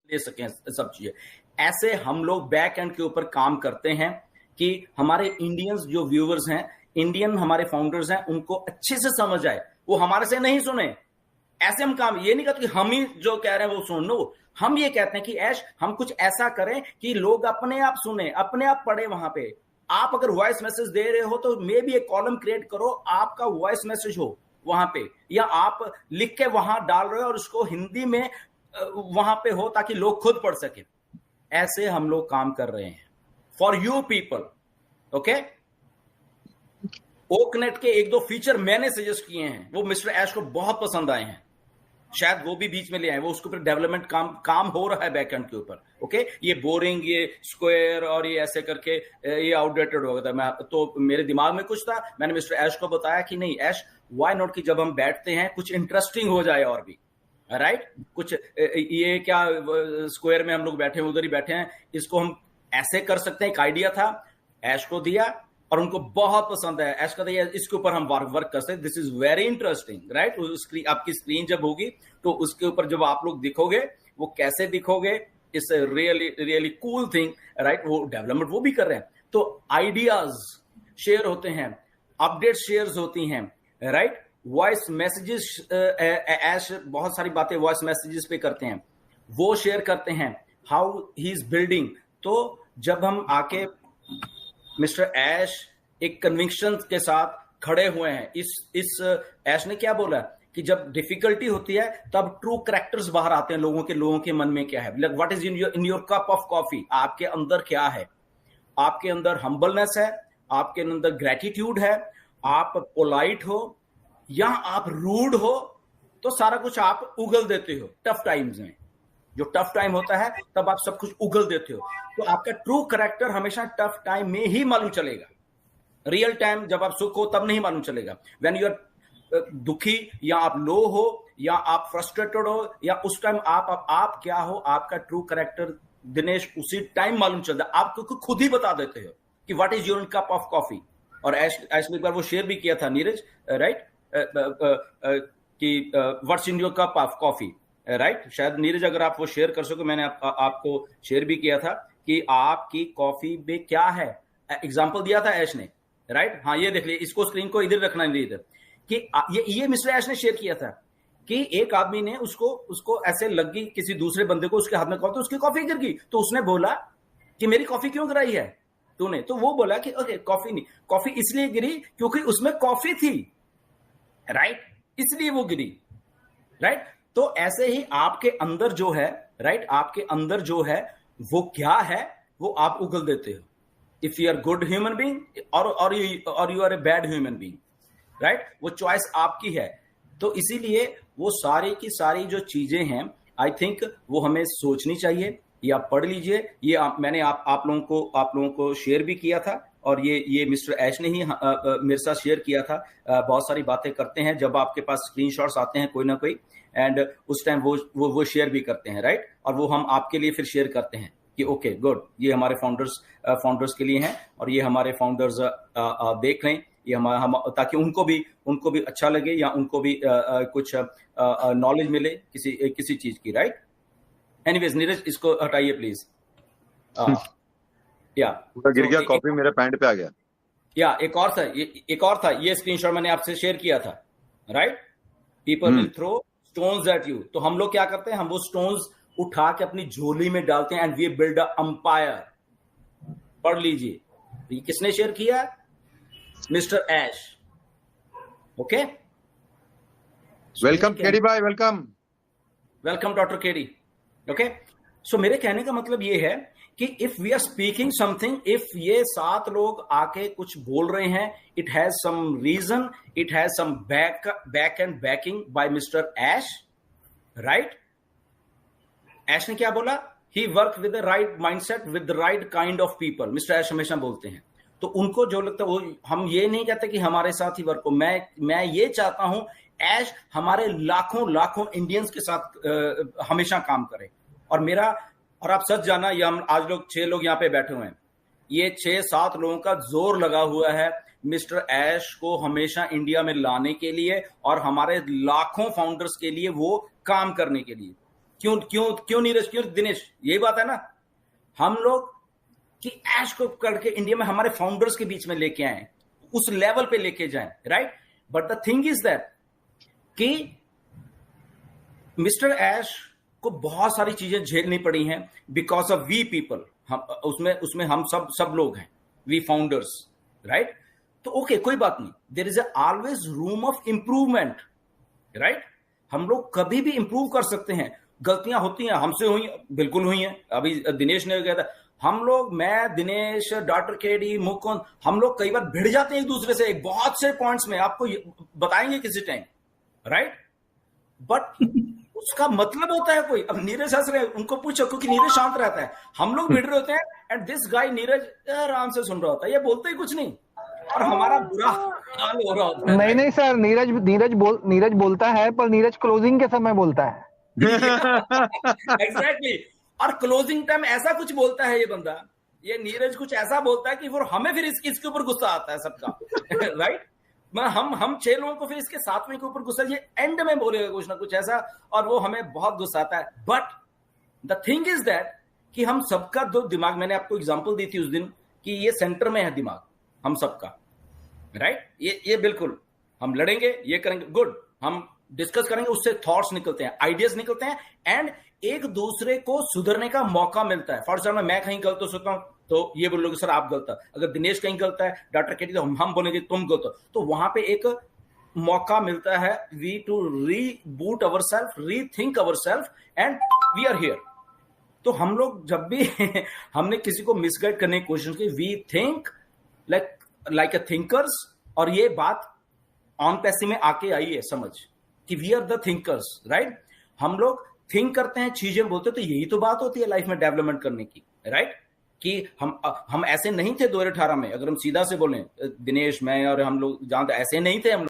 ले सकें सब चीजें। ऐसे हम लोग बैक एंड के ऊपर काम करते हैं कि हमारे इंडियंस जो व्यूअर्स हैं, इंडियन हमारे फाउंडर्स हैं, उनको अच्छे से समझ आए, वो हमारे से नहीं सुने। ऐसे हम काम ये नहीं कहते कि हम ही जो कह रहे हैं वो सुन लो, हम ये कहते हैं कि ऐश हम कुछ ऐसा करें कि लोग अपने आप सुने, अपने आप पढ़े। वहां पे आप अगर वॉइस मैसेज दे रहे हो तो मे भी एक कॉलम क्रिएट करो, आपका वॉइस मैसेज हो वहां पे, या आप लिख के वहां डाल रहे हो और उसको हिंदी में वहां पे हो ताकि लोग खुद पढ़ सके। ऐसे हम लोग काम कर रहे हैं फॉर यू पीपल। ओके, ओकनेट के एक दो फीचर मैंने सजेस्ट किए हैं, वो मिस्टर ऐश को बहुत पसंद आए हैं, शायद वो भी बीच में ले आए, वो उसके ऊपर डेवलपमेंट काम हो रहा है बैकएंड के ऊपर। ओके, ये बोरिंग, ये स्क्वायर और ये ऐसे करके ये आउटडेटेड हो गया था। मैं तो मेरे दिमाग में कुछ था, मैंने मिस्टर ऐश को बताया कि नहीं ऐश, व्हाई नॉट कि जब हम बैठते हैं कुछ इंटरेस्टिंग हो जाए और भी, राइट? कुछ ये क्या स्क्वायर में हम लोग बैठे हैं, उधर ही बैठे हैं, इसको हम ऐसे कर सकते हैं। एक आइडिया था, ऐश को दिया और उनको बहुत पसंद है। ऐश कहता है इसके ऊपर हम वर्क कर सकते, this is very interesting, right? आपकी स्क्रीन जब होगी तो उसके ऊपर जब आप लोग दिखोगे, वो कैसे दिखोगे, it's really really cool thing, right? वो डेवलपमेंट वो भी कर रहे हैं, तो आइडियाज शेयर होते हैं, अपडेट शेयर होती हैं, राइट? वॉइस मैसेजेस, ऐश बहुत सारी बातें वॉइस मैसेजेस पे करते हैं, वो शेयर करते हैं हाउ ही इज बिल्डिंग। तो जब हम आके मिस्टर ऐश एक कन्विक्शन के साथ खड़े हुए हैं, इस ऐश ने क्या बोला कि जब डिफिकल्टी होती है तब ट्रू कैरेक्टर्स बाहर आते हैं, लोगों के मन में क्या है, what is in your cup of coffee, आपके अंदर क्या है? आपके अंदर हम्बलनेस है, आपके अंदर ग्रेटिट्यूड है, आप पोलाइट हो या आप रूड हो, तो सारा कुछ आप उगल देते हो टफ टाइम्स में। जो टफ टाइम होता है तब आप सब कुछ उगल देते हो, तो आपका ट्रू कैरेक्टर हमेशा टफ टाइम में ही मालूम चलेगा। रियल टाइम जब आप सुख हो तब नहीं मालूम चलेगा। व्हेन यू आर दुखी या आप लो हो या आप फ्रस्ट्रेटेड हो या उस टाइम आप क्या हो, आपका ट्रू कैरेक्टर दिनेश उसी टाइम मालूम चलता है। आपको खुद ही बता देते हो कि what is your cup of coffee. और ऐश ने एक बार वो शेयर भी किया था नीरज, राइट, कि what's in your cup of coffee, right? शायद नीरज अगर आप वो शेयर कर सको, मैंने आपको शेयर भी किया था कि आपकी कॉफी में क्या है। एग्जांपल दिया था ऐश ने, राइट? हाँ, ये देख लीजिए, इसको स्क्रीन को इधर रखना नहीं इधर, कि ये मिस्टर ऐश ने शेयर किया था कि एक आदमी ने उसको ऐसे लगी किसी दूसरे बंदे को, उसके हाथ में कॉफी, तो उसकी कॉफी गिर गई, तो उसने बोला कि मेरी कॉफी क्यों गिराई है तूने? तो वो बोला कि ओके, कॉफी नहीं, कॉफी इसलिए गिरी क्योंकि उसमें कॉफी थी, राइट? इसलिए वो गिरी, राइट? तो ऐसे ही आपके अंदर जो है, राइट, आपके अंदर जो है वो क्या है, वो आप उगल देते हो। If you are good human being और you are a bad human being, right? वो चॉइस आपकी है। तो इसीलिए वो सारी की सारी जो चीजें हैं, आई थिंक वो हमें सोचनी चाहिए। या पढ़ लीजिए, ये मैंने आप लोगों को शेयर भी किया था, और ये मिस्टर ऐश ने ही मेरे साथ शेयर किया था। बहुत सारी बातें करते हैं जब आपके पास स्क्रीनशॉट्स आते हैं कोई ना कोई, एंड उस टाइम वो शेयर भी करते हैं, राइट? और वो हम आपके लिए फिर शेयर करते हैं कि ओके गुड, ये हमारे फाउंडर्स के लिए हैं, और ये हमारे फाउंडर्स देख लें, ये ताकि उनको भी अच्छा लगे, या उनको भी कुछ नॉलेज मिले किसी चीज की, राइट? एनीवेज नीरज, इसको हटाइए प्लीज। या गिर गया, कॉपी मेरे पैंट पे आ गया। या एक और था, ये स्क्रीनशॉट मैंने आपसे शेयर किया था, right? People will throw stones at you, तो हम लोग क्या करते हैं, हम वो स्टोन्स उठा के अपनी झोली में डालते हैं, and we build a empire. पढ़ लीजिए, ये किसने शेयर किया? Mr Ash. Okay, welcome KD भाई, welcome doctor KD. Okay, so मेरे कहने का मतलब ये है कि if we are speaking something, if ये 7 लोग आके कुछ बोल रहे हैं, it has some reason, it has some back and backing by Mr Ash, right? Ash ने क्या बोला? He work with the right mindset with the right kind of people, Mr Ash हमेशा बोलते हैं। तो उनको जो लगता है वो, हम ये नहीं कहते कि हमारे साथ ही वर्क हो, मैं ये चाहता हूं ऐश हमारे लाखों इंडियंस के साथ हमेशा काम करे। और आप सच जाना, ये हम आज लोग 6 लोग यहाँ पे बैठे हुए हैं, ये 6-7 लोगों का जोर लगा हुआ है मिस्टर ऐश को हमेशा इंडिया में लाने के लिए, और हमारे लाखों फाउंडर्स के लिए वो काम करने के लिए। क्यों क्यों क्यों नीरज, क्यों दिनेश, यही बात है ना, हम लोग कि ऐश को करके इंडिया में हमारे फाउंडर्स के बीच में लेके आए, उस लेवल पे लेके जाएं, right. But the thing is that कि मिस्टर ऐश को बहुत सारी चीजें झेलनी पड़ी हैं बिकॉज ऑफ वी पीपल, हम उसमें हम सब लोग हैं, वी फाउंडर्स, राइट। तो ओके, कोई बात नहीं, there is always room of improvement, right. हम लोग कभी भी इंप्रूव कर सकते हैं, गलतियां होती हैं, हमसे हुई, बिल्कुल हुई हैं। अभी दिनेश ने कहा था, हम लोग, मैं, दिनेश, डॉक्टर केडी, मुकुंद, हम लोग कई बार भिड़ जाते हैं एक दूसरे से बहुत से पॉइंट्स में, आपको बताएंगे किसी टाइम, राइट। बट उसका मतलब होता है कोई, अब नीरज हंस रहे हैं, उनको पूछो, क्योंकि नीरज शांत रहता है, हम लोग भिड़ रहे होते हैं एंड दिस गाय नीरज आराम से सुन रहा होता है, ये बोलते ही कुछ नहीं, और हमारा बुरा हाल हो रहा होता है। नहीं सर, नीरज बोलता है, पर नीरज क्लोजिंग के समय बोलता है। एग्जैक्टली। और क्लोजिंग टाइम ऐसा कुछ बोलता है ये बंदा, ये नीरज कुछ ऐसा बोलता है कि फिर हमें फिर इसके ऊपर गुस्सा आता है सबका, राइट। हम 6 लोगों को फिर इसके 7वें के ऊपर गुस्सा, ये एंड में बोलेगा कुछ ना कुछ ऐसा, और वो हमें बहुत गुस्सा आता है। But the thing is that कि हम सबका दो दिमाग, मैंने आपको एग्जांपल दी थी उस दिन कि ये सेंटर में है दिमाग हम सबका, राइट। ये बिल्कुल, हम लड़ेंगे, ये करेंगे, गुड, हम डिस्कस करेंगे, उससे थॉट्स निकलते हैं, आइडियाज निकलते हैं, एंड एक दूसरे को सुधरने का मौका मिलता है। फॉर एग्जाम्पल, मैं कहीं गलत हो सकता हूं तो ये बोलोगे सर आप गलत है, अगर दिनेश कहीं गलत है, डॉक्टर केटी, तो हम बोलेंगे तुम गलत हो, तो वहां पे एक मौका मिलता है we to reboot our self, rethink our self, and we are here. तो हम लोग जब भी हमने किसी को मिसगाइड करने की कोशिश की, we think like a thinkers, और ये बात ऑन पैसे में आके आई है समझ कि we are the thinkers, right. हम लोग थिंक करते हैं, चीजें बोलते हैं, तो यही तो बात होती है लाइफ में डेवलपमेंट करने की, राइट। कि हम ऐसे नहीं थे 2018 में, अगर हम सीधा से बोलें, दिनेश, मैं और हम लोग जानते, ऐसे नहीं थे हम लोग।